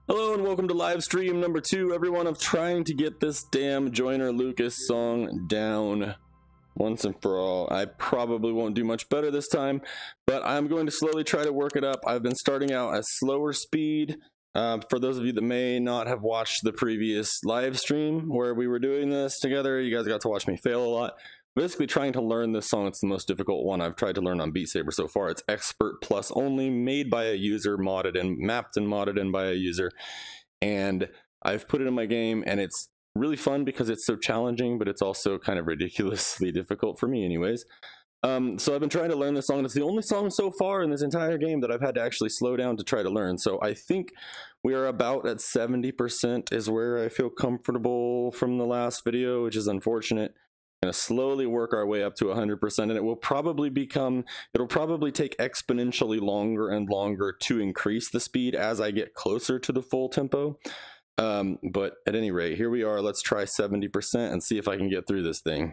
Hello and welcome to live stream number 2, everyone, of trying to get this damn Joyner Lucas song down once and for all. I probably won't do much better this time, but I'm going to slowly try to work it up. I've been starting out at slower speed. For those of you that may not have watched the previous live stream where we were doing this together, you guys got to watch me fail a lot. Basically trying to learn this song. It's the most difficult one I've tried to learn on Beat Saber so far. It's expert plus only, made by a user, modded and mapped and modded in by a user. And I've put it in my game and it's really fun because it's so challenging, but it's also kind of ridiculously difficult for me anyways. So I've been trying to learn this song. It's the only song so far in this entire game that I've had to actually slow down to try to learn. So I think we are about at 70% is where I feel comfortable from the last video, which is unfortunate. Going to slowly work our way up to 100%, and it will probably it'll probably take exponentially longer and longer to increase the speed as I get closer to the full tempo. But at any rate, here we are. Let's try 70% and see if I can get through this thing.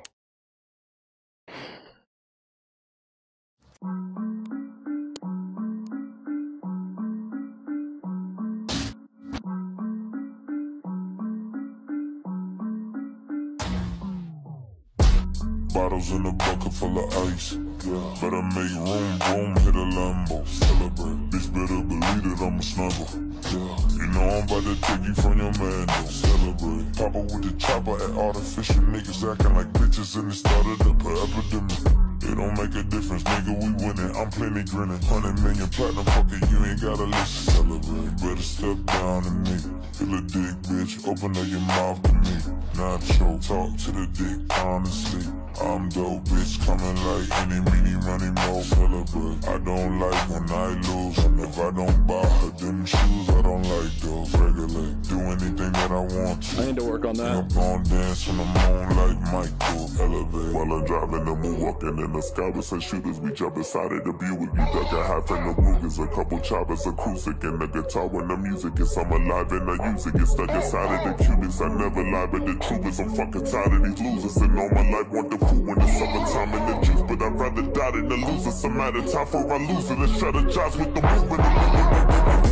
Bottles in a bucket full of ice. Yeah. Better make room, boom, hit a Lambo. Celebrate. Bitch, better believe that I'ma snuggle. Yeah. You know I'm about to take you from your man, though. Celebrate. Papa with the chopper at artificial niggas acting like bitches and it started up an epidemic. It don't make a difference, nigga, we winning. I'm plenty grinning. 100 million platinum, fuck it, you ain't gotta listen. Celebrate. Better step down to me. Feel a dick, bitch. Open up your mouth to me. Nacho, talk to the dick, honestly. I'm dope, bitch, coming like any, meeny, money, mo. Celebrate. I don't like when I lose. If I don't buy her them shoes, I don't like those. Regulate. Do anything that I want to. I need to work on that. I'm gon' dance on the moon like Michael. Elevate. While I'm driving the moon, walking in the sky with some shooters. We jump inside of the Buick. We duck a half in the Rugers. A couple choppers, acoustic, and the guitar when the music is. I'm alive and I use it. Get stuck inside of the cubics. I never lie, but the truth is I'm fucking tired of these losers. And all my life want the food when it's summertime and the juice. But I'd rather die than to lose it. Some out of time for I lose it and strategize with the movement.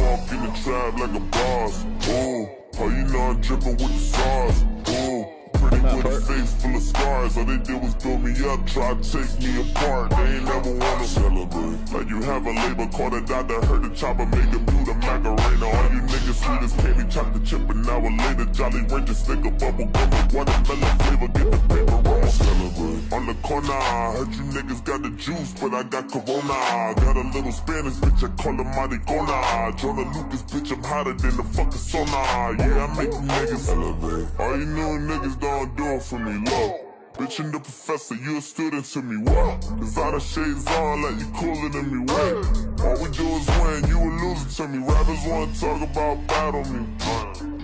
Walk in the trap like a boss. Oh, you know I'm dripping with the sauce. Oh, pretty with a face full of scars. All they did was build me up, try to take me apart. They ain't never wanna celebrate. Like you have a labor called a doctor, heard the chopper make it blue the Macarena. All you niggas sweet as candy, chop the chip an hour later. Jolly Rancher stick a bubble gum with watermelon flavor, get the paper roll. Celebrate. On the corner, I heard you niggas got the juice, but I got Corona. Got a little Spanish bitch, I call her Maricona. Joyner Lucas bitch, I'm hotter than the fucking sauna. Yeah, I make you niggas elevate. All you new niggas don't do it for me, look. Bitch and the professor, you a student to me, what? Designer shades on like you cooler than me, wait. All we do is win, you a loser to me. Rappers wanna talk about battle me.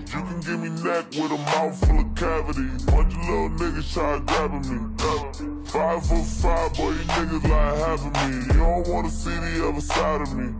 You can give me neck with a mouth full of cavities. Bunch of little niggas try grabbing me. 5'5", boy, you niggas like having me. You don't wanna see the other side of me.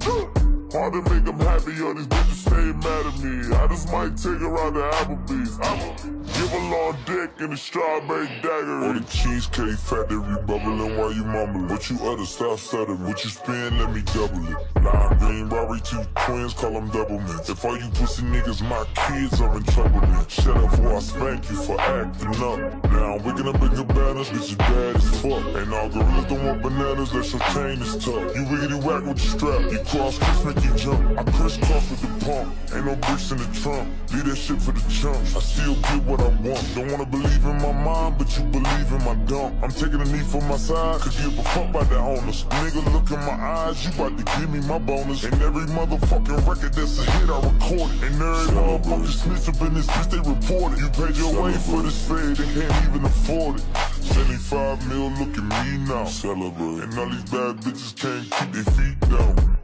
Hard to make them happy, all these bitches stay mad at me. I just might take her out to Applebee's. I'ma give a long dick and a strawberry dagger. On the cheesecake factory bubbling while you mumbling. What you utter, stop stuttering. What you spend, let me double it. Lime green, Rory, two twins, call them double mints. If all you pussy niggas my kids, I'm in trouble then. Shut up before I spank you for acting up. Now I'm waking up in cabanas, bitches bad as fuck. And all gorillas don't want bananas, that your chain is tough. You wiggity whack with your strap, you cross kiss you jump. I crisscross with the pump. Ain't no bricks in the trunk. Leave that shit for the chumps. I still get what I want. Don't wanna believe in my mind, but you believe in my dump. I'm taking a knee for my side, could give a fuck by the owners. Nigga, look in my eyes, you about to give me my bonus. And every motherfucking record that's a hit, I record it. And every motherfucking snitch up in this bitch, they report it. You paid your way for this fade, they can't even afford it. 75 mil, look at me now. Celebrate. And all these bad bitches can't keep their feet down.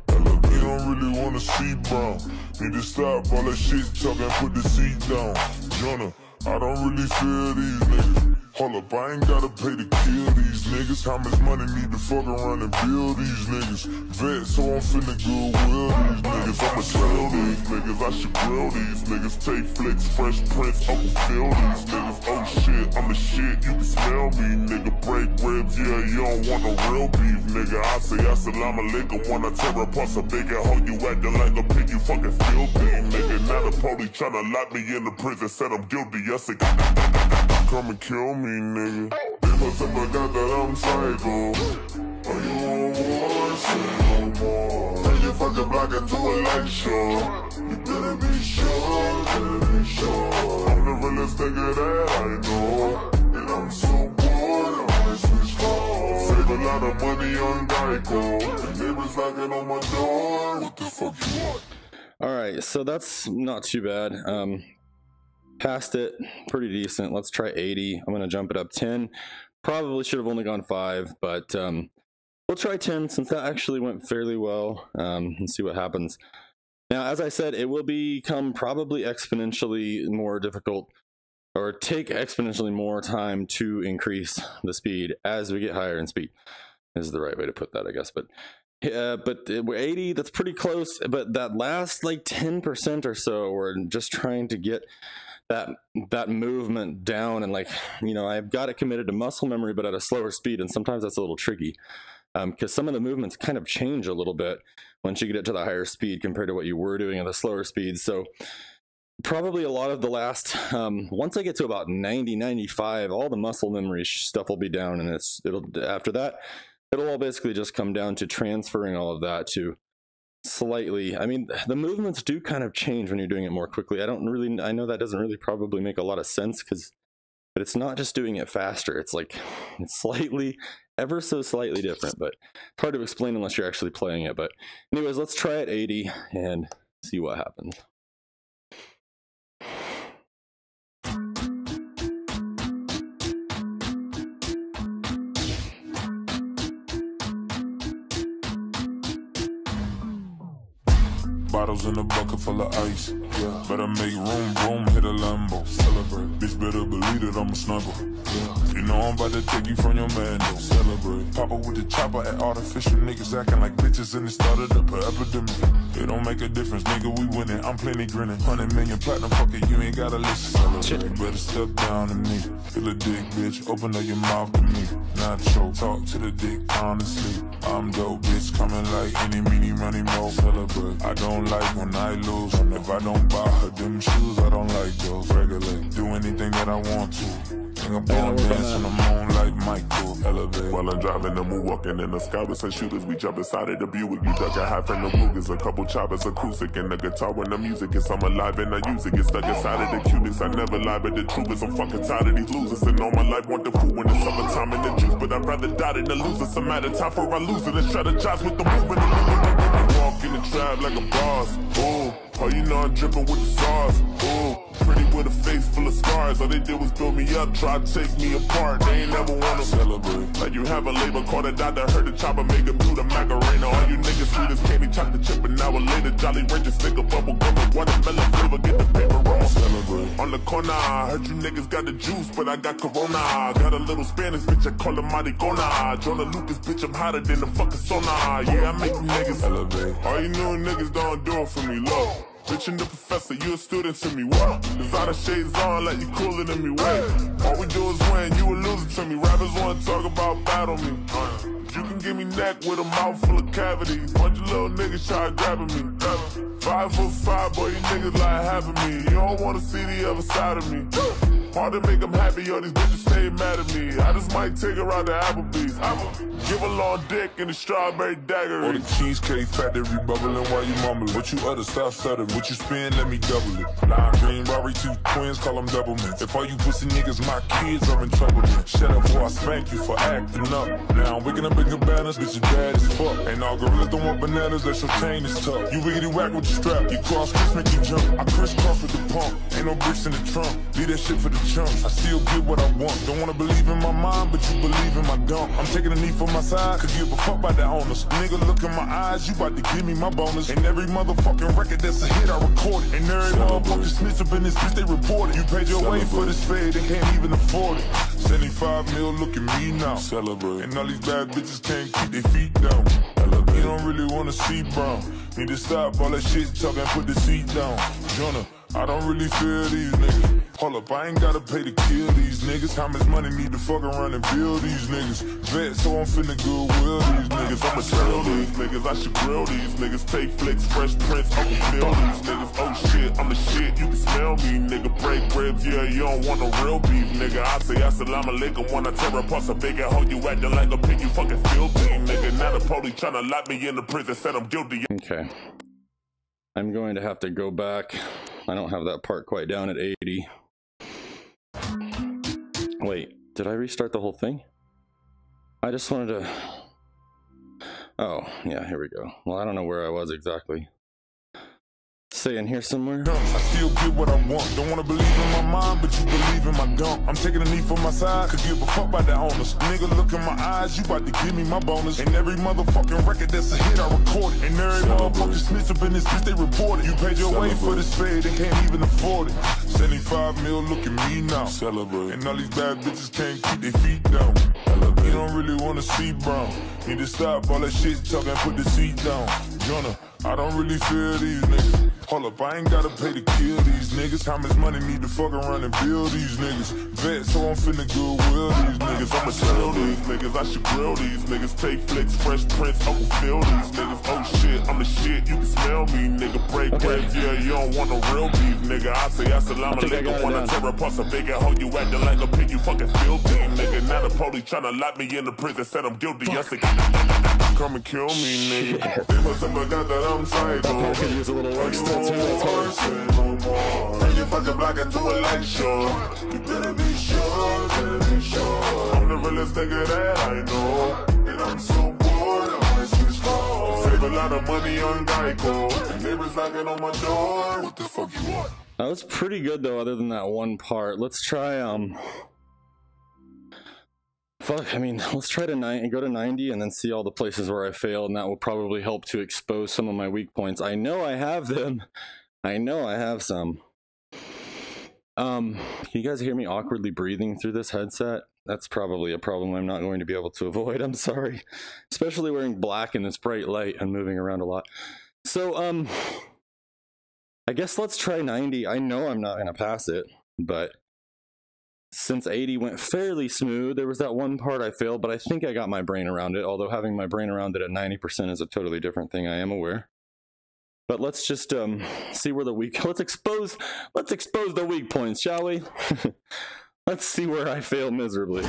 You don't really wanna see brown. Need to stop all that shit talking, put the seat down. Joyner, I don't really feel these niggas. Hold up, I ain't gotta pay to kill these niggas. How much money need to fuck around and build these niggas? Vet, so I'm finna goodwill these niggas. I'ma kill these niggas, I should grill these niggas. Take flicks, Fresh Prince, Uncle Phil these niggas. Oh shit, I'm the shit, you can smell me, nigga. Break ribs, yeah, you don't want no real beef, nigga. I say assalamu alaikum when I tear apart a big hoe. You acting like a pig, you fucking filthy, nigga. Now the police tryna lock me in the prison, said I'm guilty, yes, they come and kill me, nigga. They must have forgot that I'm psycho. Are you on war? Say no more. Turn your fucking block into a light show. You better be sure, I'm the realest nigga that I know. And I'm so bored, I might switch home. Save a lot of money on Geico. And neighbors knocking on my door. What the fuck you want? Alright, so that's not too bad. Passed it, pretty decent. Let's try 80. I'm gonna jump it up 10. Probably should have only gone 5, but we'll try 10 since that actually went fairly well, and see what happens. Now, as I said, it will become probably exponentially more difficult, or take exponentially more time to increase the speed as we get higher in speed. This is the right way to put that, I guess. But we're 80, that's pretty close. But that last like 10% or so, we're just trying to get that movement down, and like, you know, I've got it committed to muscle memory, but at a slower speed, and sometimes that's a little tricky. Because some of the movements kind of change a little bit once you get it to the higher speed compared to what you were doing at the slower speed. So probably a lot of the last, once I get to about 90, 95, all the muscle memory stuff will be down, and after that, it'll all basically just come down to transferring all of that to slightly, I mean, the movements do kind of change when you're doing it more quickly. I know that doesn't really probably make a lot of sense, but it's not just doing it faster. It's like, it's slightly, ever so slightly different, but it's hard to explain unless you're actually playing it. But anyways, let's try at 80 and see what happens. Bottles in a bucket full of ice. Yeah. Better make room, boom, hit a Lambo. Celebrate. Bitch, better believe that I'm a snuggle. Yeah. You know I'm about to take you from your man, though. Celebrate. Papa with the chopper at artificial niggas acting like bitches, and it started up an epidemic. It don't make a difference, nigga, we winning. I'm plenty grinning. 100 million platinum, fuck it, you ain't gotta listen. Celebrate. You better step down to me. Feel a dick, bitch, open up your mouth to me. Nacho, talk to the dick, honestly. I'm dope, bitch, coming like any, meeny, money, mo. Celebrate. I don't like when I lose. If I don't buy her them shoes, I don't like those. Regulate, do anything that I want to. I'm gonna dance on the moon like Michael. Elevate. While I'm driving the moon, walking in the sky with some shooters. We jump inside of the Buick. You duck a half in the Rugas. A couple choppers, acoustic, and the guitar when the music is. I'm alive and I use it. Get stuck inside of the cuteness. I never lie, but the truth is I'm fucking tired of these losers. And all my life want the food when it's summertime in the juice. But I'd rather die than a loser. Some matter time for I lose it and strategize with the movement. Walk in the trap like a boss. Ooh. Oh, you know I'm dripping with the sauce. Ooh, pretty with a face full of scars. All they did was build me up, try to take me apart. They ain't never wanna celebrate. Like you have a labor called a doctor, heard the chopper make it through the Macarena. All you niggas sweet as candy, chocolate chip, an hour later, Jolly Rancher stick a bubble gum with watermelon flavor, get the paper roll. Celebrate. On the corner, I heard you niggas got the juice, but I got Corona. Got a little Spanish bitch, I call her Maricona. Jonah Lucas, bitch, I'm hotter than the fucking sauna. Yeah, I make you niggas elevate. All you new niggas don't do it for me, look. Bitch and the professor, you a student to me, what? Designer shades on like you cooler than me, wait. All we do is win, you a loser to me. Rappers wanna talk about battle me. You can give me neck with a mouth full of cavities. Bunch of little niggas try grabbing me. 5'5", boy, you niggas like having me. You don't wanna see the other side of me. Hard to make them happy, all these bitches stay mad at me. I just might take her out to Applebee's. I'ma give a long dick and a strawberry dagger. Or the cheesecake factory bubbling while you mumbling. What you utter, stop stuttering. What you spin, let me double it. Lime green, Rory, two twins, call them double mints. If all you pussy niggas my kids, I'm in trouble then. Shut up before I spank you for acting up. Now I'm waking up in cabanas, bitch, your dad is fuck. Ain't all gorillas don't want bananas, that your chain is tough. You wiggity whack with your strap, you cross, kiss, make you jump. I crisscross with the pump, ain't no bricks in the trunk. Leave that shit for the chumps. I still get what I want. Don't wanna believe in my mind, but you believe in my dump. I'm taking a knee for my side, could give a fuck by the owners. Nigga, look in my eyes, you about to give me my bonus. And every motherfucking record that's a hit, I record it. And every motherfucking snitch up in this bitch, they report it. You paid your way for this fade, they can't even afford it. 75 mil, look at me now. Celebrate. And all these bad bitches can't keep their feet down. You don't really wanna see brown. Need to stop all that shit talking, put the seat down. Jonah, I don't really feel these niggas. Hold up, I ain't gotta pay to kill these niggas. How much money need to fuck around and build these niggas? Vet, so I'm finna goodwill these niggas. I'ma tell these niggas, I should grill these niggas. Take flicks, fresh prints, Uncle Phil these niggas. Oh shit, I'm the shit, you can smell me, nigga. Break ribs, yeah, you don't want no real beef, nigga. I say assalamu alaikum when I tear apart a big hoe. You acting like a pig, you fucking filthy, nigga. Now the police tryna lock me in the prison, said I'm guilty. Okay. I'm going to have to go back. I don't have that part quite down at 80. Wait, did I restart the whole thing? I just wanted to... Oh, yeah, here we go. Well, I don't know where I was exactly. Say in here somewhere. I still get what I want. Don't wanna believe in my mind, but you believe in my dump. I'm taking a knee for my side, could give a fuck about the owners. Nigga, look in my eyes, you about to give me my bonus. And every motherfucking record that's a hit, I record it. And every motherfucking snitch up in this bitch, they report it. You paid your way for this fade, they can't even afford it. 75 mil, look at me now. Celebrate. And all these bad bitches can't keep their feet down. You don't really wanna see brown. Need to stop all that shit talking, put the seat down. Jonah, I don't really feel these niggas. Hold up, I ain't gotta pay to kill these niggas. How much money need to fuck around and build these niggas? Vet, so I'm finna goodwill these niggas. I'ma tell these niggas, I should grill these niggas. Take flicks, fresh prints, Uncle Phil these niggas. Oh shit, I'm the shit, you can smell me, nigga. Break ribs, yeah, you don't want no real beef, nigga. I say assalamu alaikum when I tear apart a big hoe. You acting like a pig, you fucking filthy, nigga. Now the police tryna lock me in the prison, said I'm guilty. I say, come and kill me, nigga. They must have forgot that I'm psycho. I could use a little work still too. And you fucking block into election. You better be sure, I'm the realest nigga that I know. And I'm so bored, I might switch home. Save a lot of money on Geico. And neighbors knocking on my door. What the fuck you want? That was pretty good though, other than that one part. Let's try fuck, I mean, let's try to go to 90 and then see all the places where I failed, and that will probably help to expose some of my weak points. I know I have them. I know I have some. Can you guys hear me awkwardly breathing through this headset? That's probably a problem I'm not going to be able to avoid. I'm sorry. Especially wearing black in this bright light and moving around a lot. So, I guess let's try 90. I know I'm not going to pass it, but since 80 went fairly smooth, there was that one part I failed, but I think I got my brain around it, although having my brain around it at 90% is a totally different thing, I am aware. But let's just see where let's expose the weak points, shall we? Let's see where I fail miserably.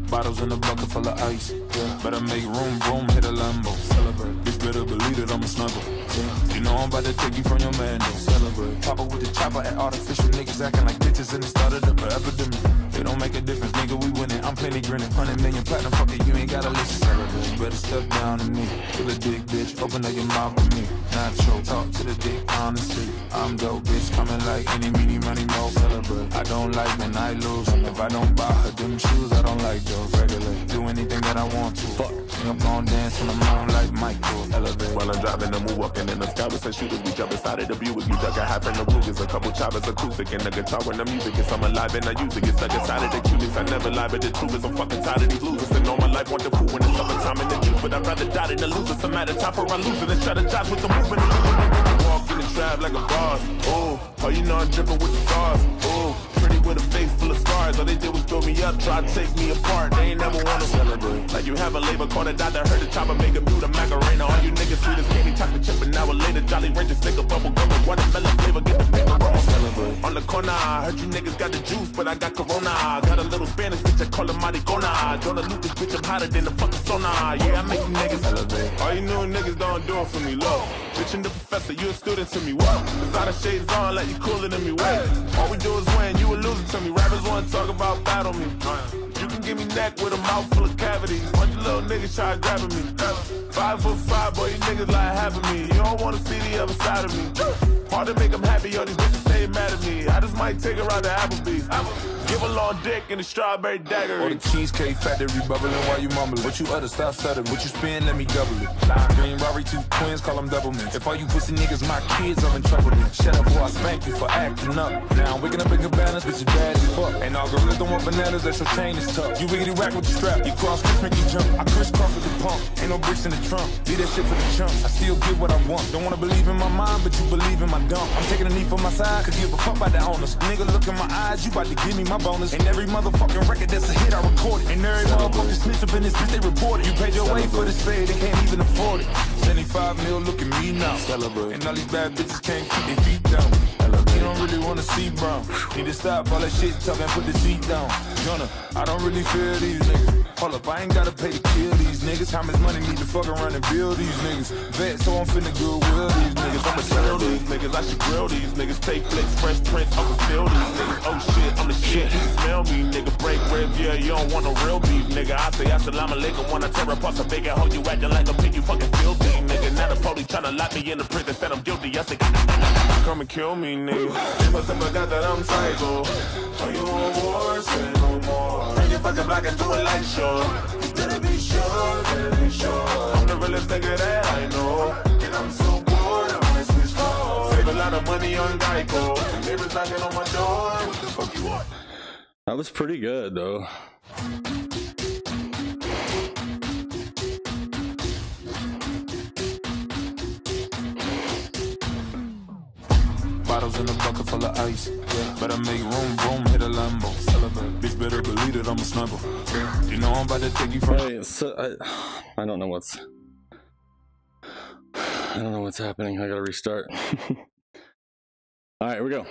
Bottles in a bucket full of ice. Yeah. Better make room, hit a Lambo. Celebrate. Bitch, better believe that I'm a snuggle. Yeah. You know I'm about to take you from your man, though. Celebrate. Papa with the chopper at artificial niggas acting like bitches in the start of the epidemic. It don't make a difference, nigga, we winning. I'm plenty grinning. 100 million platinum, fuck it, you ain't gotta listen. Celebrate. Better step down to me. Feel a dick, bitch. Open up your mouth with me. Nacho, talk to the dick, honestly. I'm dope, bitch. Coming like any, meeny, money, more. Celebrate. I don't like when I lose. If I don't buy her them shoes, I don't like those. Regular. Do anything that I want to. Fuck. I'm gon' dance on the moon like Michael. Elevate. While I'm driving the move, walking in the sky with some shooters. We jump inside of the Buick. We duck a half in the Rugas. A couple choppers, acoustic, and the guitar when the music is. I'm alive and I use it. Get stuck inside of the cuties. I never lie, but the truth is I'm fucking tired of these losers. And all my life want the fool when it's summertime in the juice. But I'd rather die than the loser. Some at a time for I lose it and strategize with the movement. Walk in the trap like a boss. Oh, you know I'm dripping with the stars. Oh, pretty with a face full of scars. All they did was build me up, try to take me apart. They ain't never wanna celebrate. Like you have a labor called a doctor, heard the chopper make a beauty Macarena. All you niggas sweet as candy, chocolate chip, and now later Jolly Rancher stick a bubble gum with watermelon flavor. Get the paper roll. Celebrate. On the corner, I heard you niggas got the juice, but I got Corona. Got a little Spanish bitch, I call her Maricona. Jonah Lucas bitch, I'm hotter than the fucking sauna. Yeah, I make you niggas elevate. All you new niggas don't do it for me, low. Bitch and the professor, you a student to me, what? Without the shades on, like you cooler than me, wait. All we do is win, you a loser to me. Rappers wanna talk about battle me. You can give me neck with a mouth full of cavities. Bunch of little niggas try grabbing me. 5'5", boy, you niggas like half of me. You don't wanna see the other side of me. Hard to make them happy, all these bitches stay stay mad at me. I just might take her out to Applebee's. Give a long dick and a strawberry dagger. Or the cheesecake factory bubbling while you mumbling. What you utter, stop stuttering. What you spin, let me double it. Lime green, Rory, two twins, call them double mints. If all you pussy niggas my kids, I'm in trouble then. Shut up before I spank you for acting up. Now I'm waking up in cabanas, bitch, you bad as fuck. And all gorillas don't want bananas, that's your chain is tough. You wiggity whack with the strap, you cross Chris, make you jump. I crisscross with the pump, ain't no bricks in the trunk. Leave that shit for the chumps, I still get what I want. Don't wanna believe in my mind, but you believe in my dump. I'm taking a knee for my side, cause give a fuck about the owners. Nigga, look in my eyes, you about to give me my bonus. And every motherfucking record that's a hit, I record it. And every motherfucking snitch up in this bitch, they report it. You paid your way for this fade, they can't even afford it. 75 mil, look at me now. Celebrate. And all these bad bitches can't keep their feet down. You don't really wanna see brown. Need to stop all that shit talking, put the seat down. Jonah, I don't really feel these niggas. Hold up, I ain't gotta pay to kill these niggas. How much money need to fuck around and build these niggas? Vet, so I'm finna goodwill these niggas. I'ma sell these niggas, I should grill these niggas. Take flicks, fresh prints, I'ma steal these niggas. Oh shit, I'm the shit, you smell me, nigga. Break ribs, yeah, you don't want no real beef, nigga. I say assalamu alaikum when I tear apart some big hoe. You acting like a pig, you fucking filthy, nigga. Now the police tryna lock me in the prison, said I'm guilty. I say, come and kill me, nigga. They must have forgot that I'm psycho. Are you on war? Say no more. Turn your fucking block into a light show. You better be sure, better be sure. I'm the realest nigga that I know. And I'm so bored, I might switch phones. Save a lot of money on Geico. And neighbors knocking on my door. What the fuck you want? That was pretty good, though. Bottles in a bucket full of ice. Yeah. Better make room, boom, hit a Lambo. Celebrate. Bitch, better believe it, I'm a sniper. Yeah. You know I'm about to take you from. Wait, so I don't know what's happening. I gotta restart. All right, here we go.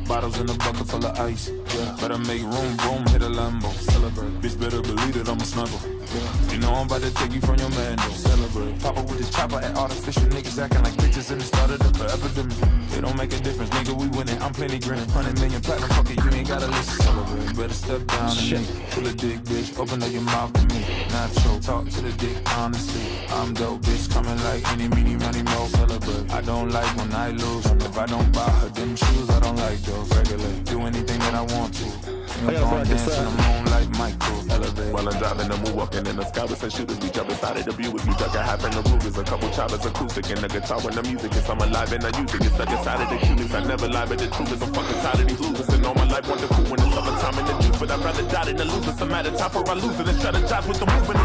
Bottles in a bucket full of ice. Yeah. Better make room, boom, hit a Lambo. Celebrate. Bitch, better believe it, I'm a sniper. Yeah. You know I'm about to take you from your man, though. Celebrate. Papa with the chopper at artificial niggas acting like bitches and it started up an epidemic. It don't make a difference, nigga, we winning. I'm plenty grinning. 100 million platinum, fuck it, you ain't gotta listen. Celebrate. Better step down to me. Full of dick, bitch, open up your mouth to me. Nacho, talk to the dick, honestly. I'm dope, bitch, coming like any, meeny, money, mo. Celebrate. I don't like when I lose. If I don't buy her them shoes, I don't like those. Regulate, do anything that I want to. You gon' dance in the moonlight, Michael, elevate. While I'm driving the move, walking in the sky with some shooters. We jump inside of the view with me, duck a half in the Rugers. A couple choppers, acoustic, and the guitar when the music is. I'm alive and I use it. Get stuck inside of the cuties. I never lie, but the truth is I'm fucking tired of these losers. And all my life want the cool when it's summertime in the juice. But I'd rather die than the loser. Some matter time for I lose it and strategize with the movement.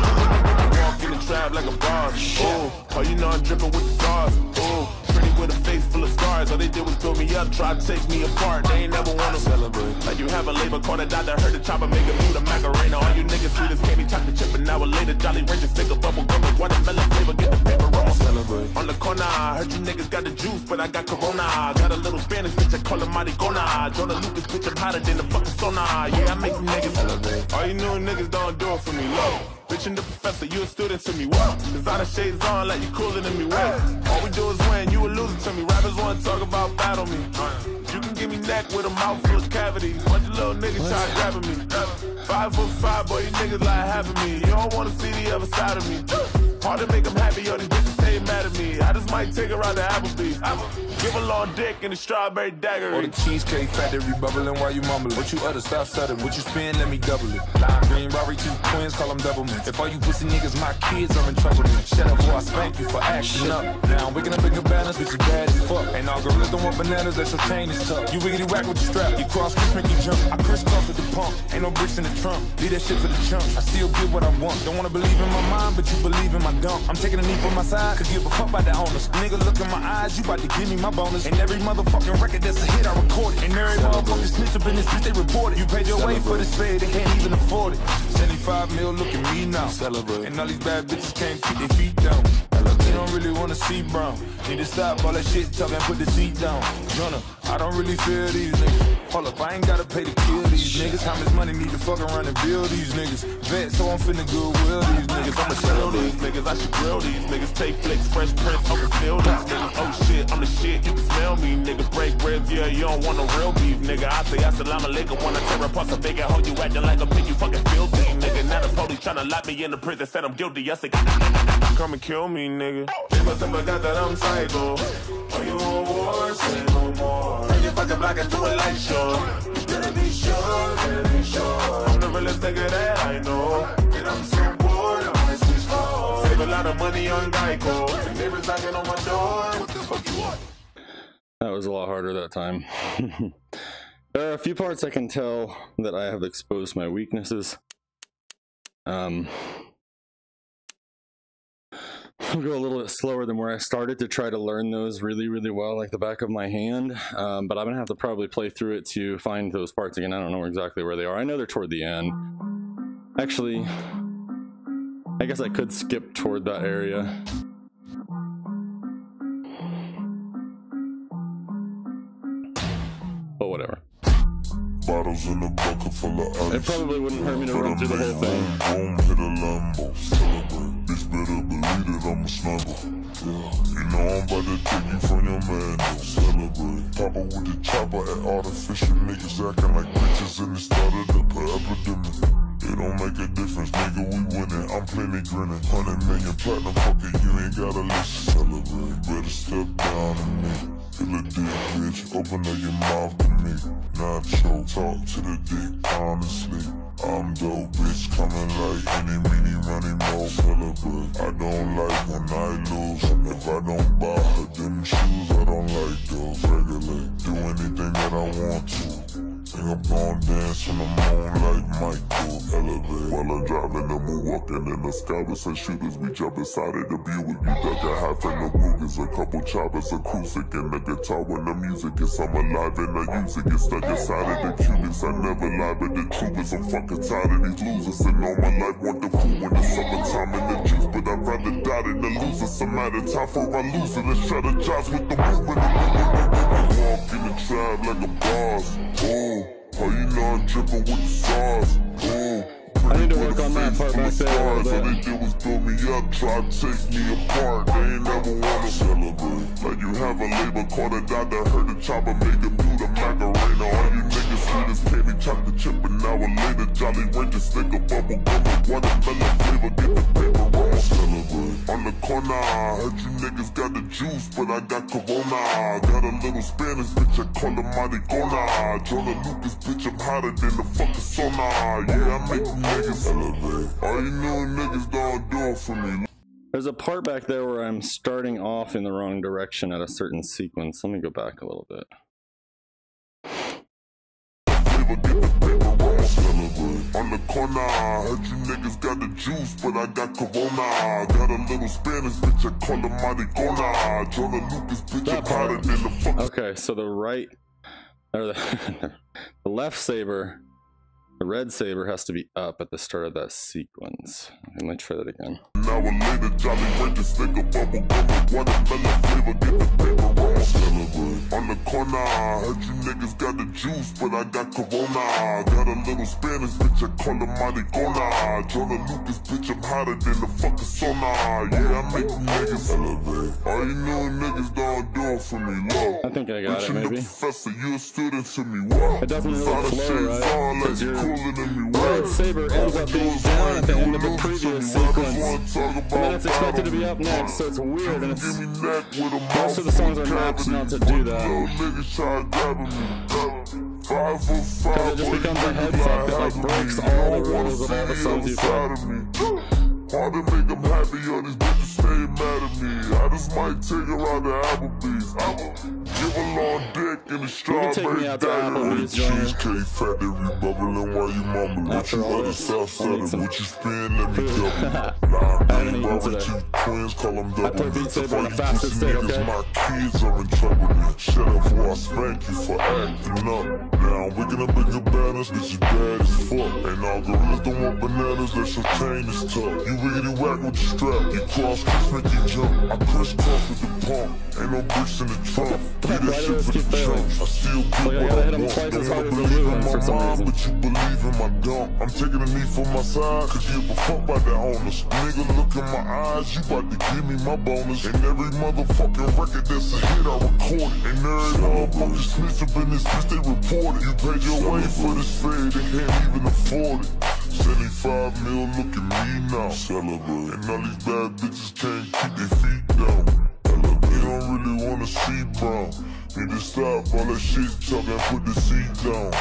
Walk in the trap like a boss. Oh, you know I'm dripping with the stars. Oh, pretty with a face full of scars. All they did was build me up, try to take me apart. They ain't never wanna celebrate. Like you have a labor card that died that hurt the chopper, make a food a macarena. All you niggas sweet as candy, chocolate chip, an hour later, Jolly Rancher, stick a bubble gum with watermelon flavor, get the paper roll. Celebrate. On the corner, I heard you niggas got the juice, but I got Corona. Got a little Spanish bitch, I call her Maricona. Jonah Lucas, bitch, I'm hotter than the fucking sauna. Yeah, I make you niggas celebrate. All you new niggas don't do it for me, low. Bitch and the professor, you a student to me, whoa. Designer shades on like you cooler than me, wait. All we do is win, you a loser to me. Rappers wanna talk about battle me. You can give me neck with a mouth full of cavity. Bunch of little niggas try grabbing me. 5'5", boy, you niggas like half of me. You don't wanna see the other side of me. Hard to make them happy, all these bitches stay mad at me. I just might take her out to Applebee's. Give a long dick and a strawberry dagger. Or the cheesecake factory bubbling while you mumbling. What you utter, stop stuttering. What you spin, let me double it. Lime green, Rory, two twins, call them double mints. If all you pussy niggas my kids, I'm in trouble then. Shut up before I spank you for acting up. Now I'm waking up in cabanas, bitch, you bad as fuck. And all gorillas don't want bananas, that's your chain is tough. You wiggity whack with the strap, you cross Chris, make you jump. I crisscross with the pump, ain't no bricks in the trunk. Leave that shit for the chumps, I still get what I want. Don't wanna believe in my mind, but you believe in my dump. I'm taking a knee for my side, cause give a fuck about the owners. Nigga, look in my eyes, you about to give me my bonus. And every motherfucking record that's a hit, I record it. And every motherfucking snitch up in this bitch, they report it. You paid your way for this fade, they can't even afford it. 75 mil, look at me now. Celebrate. And all these bad bitches can't keep their feet down. You don't really wanna see brown. Need to stop all that shit talking, put the seat down. Jonah, I don't really feel these niggas. Hold up, I ain't gotta pay to kill these niggas. How much money need to fuck around and build these niggas? Vet, so I'm finna goodwill these niggas. I'ma sell these niggas, I should grill these niggas. Take flicks, fresh prints, I'ma steal these niggas. Oh shit, I'm the shit, you can smell me. me, nigga. Break ribs, yeah, you don't want no real beef, nigga. I say assalamu alaikum when I tear apart some big hoe. You acting like a pig, you fucking filthy, nigga. Now the police tryna lock me in the prison, said I'm guilty. I say, come and kill me, nigga. They must have forgot that I'm psycho. Are you on war? Say no more. Turn your fucking block into a light show. You better be sure, better be sure. I'm the realest nigga that I know. And I'm so bored, I might switch home. Save a lot of money on Geico. The neighbors knocking on my door. What the fuck you want? That was a lot harder that time. There are a few parts I can tell that I have exposed my weaknesses. I'll go a little bit slower than where I started to try to learn those really well, like the back of my hand. But I'm gonna have to probably play through it to find those parts again. I don't know exactly where they are. I know they're toward the end. Actually, I guess I could skip toward that area. But whatever. Bottles in a bucket full of ice. It probably wouldn't hurt me to run through the whole thing. Boom, hit a Lambo, celebrate. Bitch better believe that I'm a snuggle. Yeah. You know I'm about to take you from your man, though. Celebrate. Papa with the chopper at artificial niggas acting like bitches and it started up an epidemic. It don't make a difference, nigga, we winning. I'm plenty grinning. 100 million platinum, fuck it, you ain't gotta listen. Celebrate. Better step down to me. Feel a dick, bitch. Open up your mouth to me. Nacho, talk to the dick, honestly. I'm dope, bitch, coming like any meeny money mo. Celebrate. I don't like when I lose. If I don't buy her them shoes, I don't like those. Regulate, do anything that I want to. Think I'm gon' dance on the moon like Michael. Elevate. While I'm driving the moon, walking in the sky with some shooters. We jump inside of the Buick. You duck a half in the Rugers. A couple choppers, a cruiser, and the guitar when the music is. I'm alive and I use it. Get stuck inside of the cubics. I never lie, but the truth is I'm fucking tired of these losers. And all my life want the food when the summertime in the juice. But I'd rather die than the loser. Some out of time for a loser. Let's strategize with the movement. Walk in the trap like a boss. Oh. Oh, you know I'm dripping with the sauce. I need to work on that part back there. All they did was build me up, try to take me apart. They ain't never wanna celebrate. Like you have a label called a doctor, heard the chopper make him do the Macarena. All you niggas see this candy chocolate chip an hour later. Jolly Ranger stick a bubble gum with watermelon flavor. Get the paper roll, celebrate. On the corner, I heard you niggas got the juice, but I got Corona. Got a little Spanish bitch, I call her Maricona. Jonah Lucas bitch, I'm hotter than the fucking sauna. Yeah, I make niggas elevate. All you new niggas don't do it for me. There's a part back there where I'm starting off in the wrong direction at a certain sequence. Let me go back a little bit. On the corner, I heard you niggas got the juice, but I got Corona. Got a little Spanish bitch, I call her Maricona. Jonah Lucas bitch, I'm hotter than the fuck. Okay, so the right, or the left saber, the red saber has to be up at the start of that sequence. Let me try that again. An hour later, Jolly Ranger stick a bubble gum with watermelon flavor. Get the paper roll, celebrate. On the corner, I heard you niggas got the juice, but I got Corona. Got a little Spanish bitch, I call her Maricona. Jonah Lucas bitch, I'm hotter than the fucking sauna. Yeah, I make niggas elevate. All you new niggas don't do it for me, look. I think I got it, maybe. Professor, you a student to me, what? It doesn't really flow, right? Because your red saber ends up being down at the end of the previous sequence. And then it's expected to be up next, so it's weird, and it's, most of the songs are mapped not to do that. Because it just becomes a head fuck that like breaks all the rules of all the songs you play. Hard to make them happy, all these bitches stay mad at me. I just might take her out to Applebee's. Give a long dick in the strawberry. You can take me out to Applebee's, cheesecake factory bubbling while you mumbling. What you other stuff selling? What you spend? Let me double. I haven't eaten today. Twins call them double. I play Beat Saber in the fastest state, okay? My kids are in trouble. Shut up before I spank you for acting up. Now I'm waking up bigger banners, bitch, you bad as fuck. And all gorillas don't want bananas, that's your chain is tough. You wiggity whack with the strap, you cross cuffs make you jump. I crisscross with the pump, ain't no bricks in the trunk. Why do those keep failing? I still It's like I gotta hit him twice as hard as the blue ones for some reason. But you believe in my dump. I'm taking a knee for my side. Could give a fuck about that owners. Nigga, look in my eyes. You about to give me my bonus. And every motherfucking record that's a hit, I record it. And every motherfucking snitch up in this bitch, they report it. You paid your way for this fade, they can't even afford it. 75 mil, look at me now. Celebrate. And all these bad bitches can't keep their feet down. They don't really wanna see brown. Need to stop all that shit talking, put the seat down.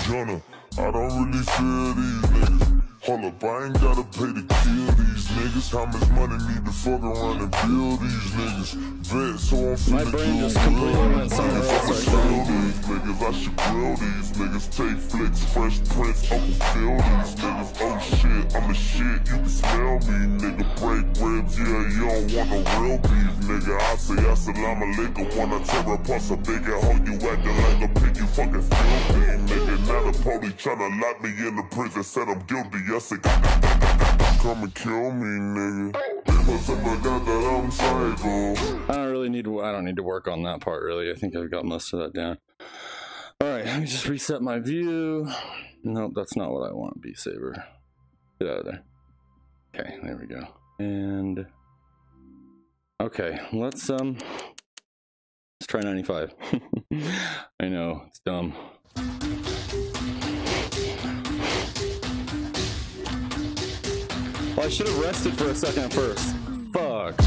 Jonah, I don't really feel these niggas. Hold up, I ain't gotta pay to kill these niggas. How much money need to fuck around and build these niggas? Vet, so I'm finna My brain just completely went somewhere else right now. These niggas, I should grill these niggas. Take flicks, Fresh Prince, Uncle Phil these niggas. Oh shit, I'm a shit, you can smell me, nigga. Break ribs, yeah, you don't want no real beef, nigga. I say assalamu alaikum when I tear apart so big and hold you acting like a pig, you fucking feel me, nigga. Now the police tryna lock me in the prison, said I'm guilty. Come and kill me, nigga. They must have forgot that I'm psycho. I don't need to work on that part really. I think I've got most of that down. Alright, let me just reset my view. Nope, that's not what I want, Beat Saber. Get out of there. Okay, there we go. And okay, let's try 95. I know, it's dumb. Well, I should have rested for a second first. Fuck.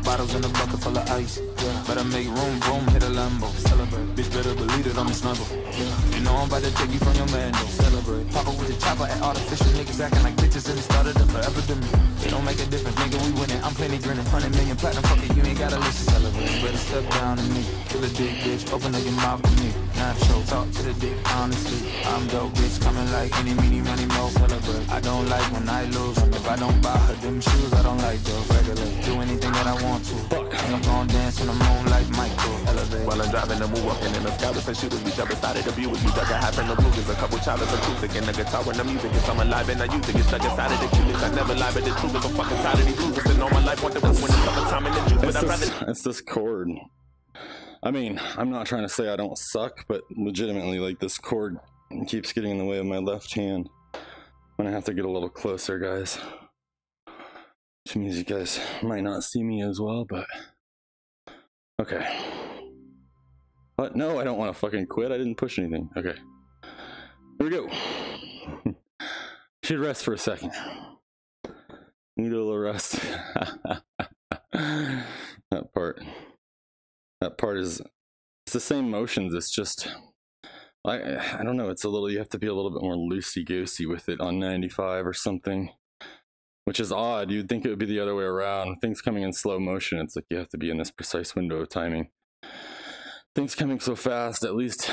Bottles in a bucket full of ice. Yeah. Better make room, boom, hit a Lambo. Celebrate. Bitch, better believe it, I'm a snuggle. Yeah. You know I'm about to take you from your man, though. Celebrate. Papa with the chopper at artificial niggas acting like bitches and it started up for epidemic. It don't make a difference, nigga, we winning. I'm plenty grinning. 100 million platinum, fuck it, you ain't gotta listen. Celebrate. Better step down to me. Kill a dick, bitch. Open up your mouth to me. Nacho, talk to the dick, honestly. I'm dope, bitch, coming like any, meeny, money, mo. Celebrate. I don't like when I lose. If I don't buy her them shoes, I don't like those. Regular. Do anything that I want to. Fuck. I'm gon' dance in the moonlight, Michael. Elevate. While I'm driving and we walking in the scouts and shooters, we jump inside of the view. We duck a half in the blue. There's a couple choppers, acoustic, and the guitar when the music is. I'm alive and I use it. Get stuck inside of the cubits. I never lie, but the truth is I'm fucking tired of these losers. And all my life want to win when it's summertime in the juice. But I'd rather. It's this chord. I mean, I'm not trying to say I don't suck, but legitimately, like, this chord keeps getting in the way of my left hand. I'm gonna have to get a little closer, guys. Which means you guys might not see me as well, but okay. What? No, I don't want to fucking quit. I didn't push anything. Okay. Here we go. Should rest for a second. Need a little rest. That part is, it's the same motions. It's just, I don't know. It's a little, you have to be a little bit more loosey-goosey with it on 95 or something. Which is odd. You'd think it would be the other way around. Things coming in slow motion, it's like you have to be in this precise window of timing. Things coming so fast, at least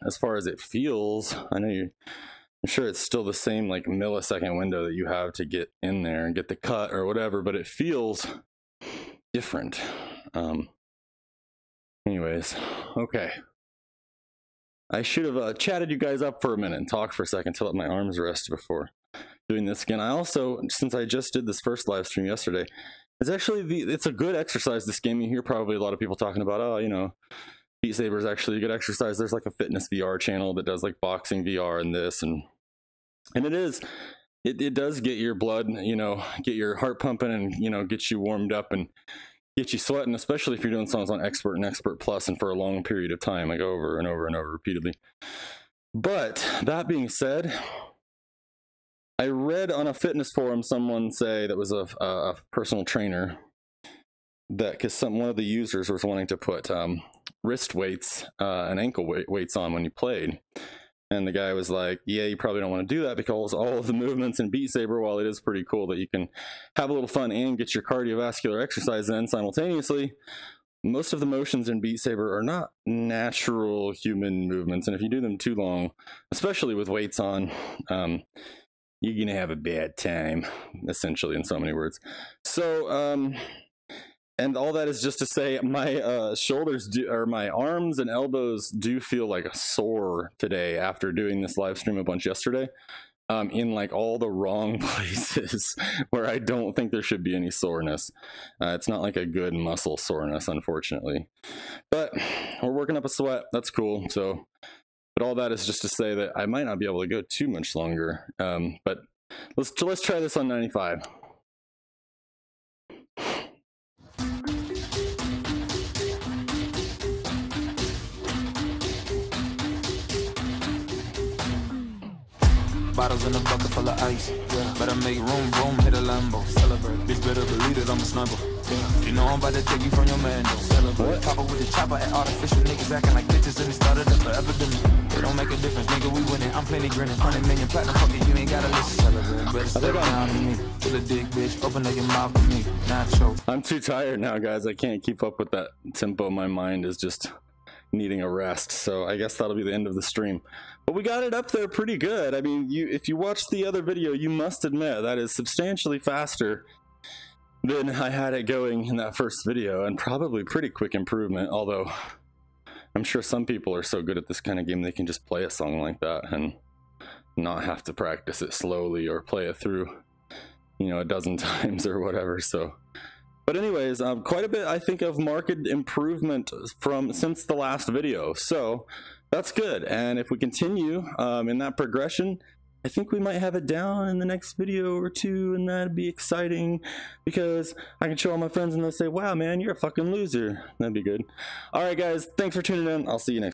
as far as it feels, I know I'm sure it's still the same like millisecond window that you have to get in there and get the cut or whatever, but it feels different. Anyways, okay. I should have chatted you guys up for a minute and talked for a second to let my arms rest before doing this again. I also, since I just did this first live stream yesterday, it's actually it's a good exercise, this game. You hear probably a lot of people talking about, oh, you know, Beat Saber is actually a good exercise. There's like a fitness VR channel that does like boxing VR and this, and it does get your blood, you know, get your heart pumping and, you know, get you warmed up and get you sweating, especially if you're doing songs on Expert and Expert Plus and for a long period of time, like over and over and over repeatedly. But that being said, I read on a fitness forum someone say that was a personal trainer that because one of the users was wanting to put wrist weights and ankle weights on when you played, and the guy was like, yeah, you probably don't want to do that because all of the movements in Beat Saber, while it is pretty cool that you can have a little fun and get your cardiovascular exercise in simultaneously, most of the motions in Beat Saber are not natural human movements, and if you do them too long, especially with weights on, you're gonna have a bad time, essentially, in so many words. So, and all that is just to say, my shoulders or my arms and elbows do feel like a sore today after doing this live stream a bunch yesterday. in like all the wrong places where I don't think there should be any soreness. It's not like a good muscle soreness, unfortunately, but we're working up a sweat. That's cool. So, but all that is just to say that I might not be able to go too much longer. But let's try this on 95. Bottles in a bucket full of ice. Yeah. Better make room, hit a Lambo. Celebrate. Bitch, better believe it, I'm a sniper. Yeah. You know I'm about to take you from your man, though. Celebrate. Pop up with the chopper at artificial niggas acting like bitches and it started up for epidemic. It don't make a difference, nigga, we winning. I'm plenty grinning. 100 million platinum, fuck it, you ain't gotta listen. Celebrate. Better step down to me. Kill a dick, bitch. Open up your mouth to me. Nacho. I'm too tired now, guys. I can't keep up with that tempo. My mind is just needing a rest, so I guess that'll be the end of the stream. But we got it up there pretty good. I mean, if you watched the other video, you must admit that is substantially faster than I had it going in that first video, and probably pretty quick improvement, although I'm sure some people are so good at this kind of game they can just play a song like that and not have to practice it slowly or play it through, you know, a dozen times or whatever. So but anyways, quite a bit, I think, of marked improvement since the last video, so that's good. And if we continue in that progression, I think we might have it down in the next video or two, and that'd be exciting because I can show all my friends and they'll say, wow, man, you're a fucking loser. That'd be good. All right, guys, thanks for tuning in. I'll see you next